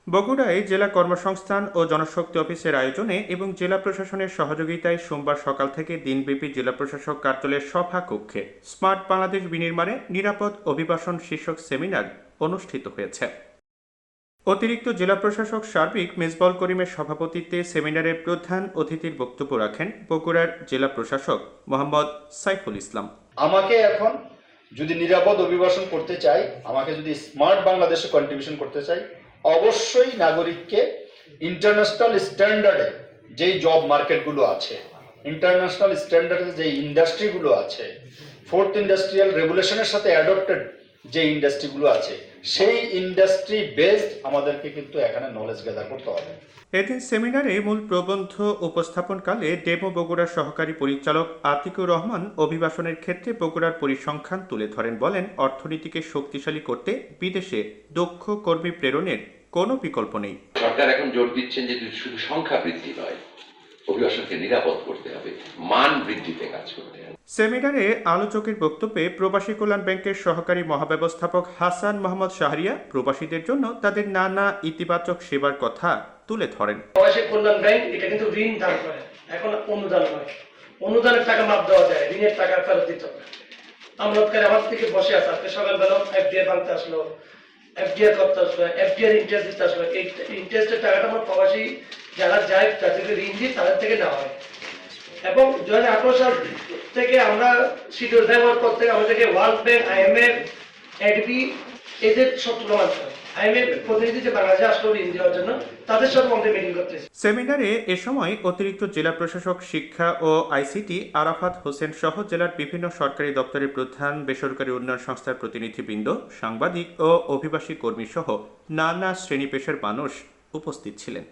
বগুড়ায় জেলা কর্মসংস্থান ও জনশক্তি অফিসের আয়োজনে এবং জেলা প্রশাসনের সহযোগিতায় সোমবার সকাল থেকে দিনব্যাপী জেলা প্রশাসক কার্যালয়ের সভাকক্ষে স্মার্ট বাংলাদেশ বিনির্মাণে নিরাপদ অভিবাসন শীর্ষক সেমিনার অনুষ্ঠিত হয়েছে। অতিরিক্ত জেলা প্রশাসক সার্বিক মেজবল করিমের সভাপতিত্বে সেমিনারে প্রধান অতিথির বক্তব্য রাখেন বগুড়ার জেলা প্রশাসক মোহাম্মদ সাইফুল ইসলাম। আমাকে এখন যদি নিরাপদ অভিবাসন করতে চাই, আমাকে যদি স্মার্ট বাংলাদেশে কন্ট্রিবিউশন করতে চাই, অবশ্যই নাগরিককে ইন্টারন্যাশনাল স্ট্যান্ডার্ডে যেই জব মার্কেটগুলো আছে, ইন্টারন্যাশনাল স্ট্যান্ডার্ডে যেই ইন্ডাস্ট্রিগুলো আছে, ফোর্থ ইন্ডাস্ট্রিয়াল রেগুলেশনের সাথে অ্যাডপ্টেড যে ইন্ডাস্ট্রিগুলো আছে, সেই ইন্ডাস্ট্রি বেসড আমাদেরকে কিন্তু এখানে নলেজ গ্যাদার করতে হবে। এদিন সেমিনারে মূল প্রবন্ধ উপস্থাপনকালে ডেমো বগুড়ার সহকারী পরিচালক আতিকুর রহমান অভিবাসনের ক্ষেত্রে বগুড়ার পরিসংখ্যান তুলে ধরেন। বলেন, অর্থনীতিকে শক্তিশালী করতে বিদেশে দক্ষ কর্মী প্রেরণের কোনো বিকল্প নেই। সরকার এখন জোর দিচ্ছেন যে শুধু সংখ্যা বৃদ্ধি নয়, অভিবাসনকে নিরাপদ করতে হবে, মান বৃদ্ধিতে কাজ করতে হবে। সেমিনারে আলোচকের বক্তব্যে প্রবাসী কল্যাণ ব্যাংকের সহকারী মহাব্যবস্থাপক হাসান মোহাম্মদ শাহরিয়া প্রবাসীদের জন্য তাদের নানা ইতিবাচক সেবার কথা তুলে ধরেন। প্রবাসী কল্যাণ ব্যাংক এটা কিন্তু ঋণ দান করে, এখন অনুদান নয়। অনুদানের টাকা মাপ দেওয়া যায়, ঋণের টাকা ফেরত দিতে হবে। আমলতকারী আমার থেকে বসে আছে, আজকে সকালবেলা এফডিআর বাংলাতে আসলো, এফডিআর করতে আসলো, এফডিআর ইন্টারেস্ট দিতে আসলো। এই ইন্টারেস্টের টাকাটা আমার প্রবাসী যারা যায় তাদেরকে ঋণ দিই, তাদের থেকে নেওয়া হয়। এবং 2018 সাল থেকে আমরা শিডিউল ব্যবহার করতে আমাদেরকে ওয়ার্ল্ড ব্যাংক, আইএমএফ, এডিবি এদের সব তুলনা মানতে হয়। আইএমএফ প্রতিনিধি যে বাংলাদেশে আসলো ঋণ দেওয়ার জন্য, তাদের সাথে আমাদের মিটিং করতেছি। সেমিনারে এ সময় অতিরিক্ত জেলা প্রশাসক শিক্ষা ও আইসিটি আরাফাত হোসেন সহ জেলার বিভিন্ন সরকারি দপ্তরের প্রধান, বেসরকারি উন্নয়ন সংস্থার প্রতিনিধিবৃন্দ, সাংবাদিক ও অভিবাসী কর্মী সহ নানা শ্রেণী পেশার মানুষ উপস্থিত ছিলেন।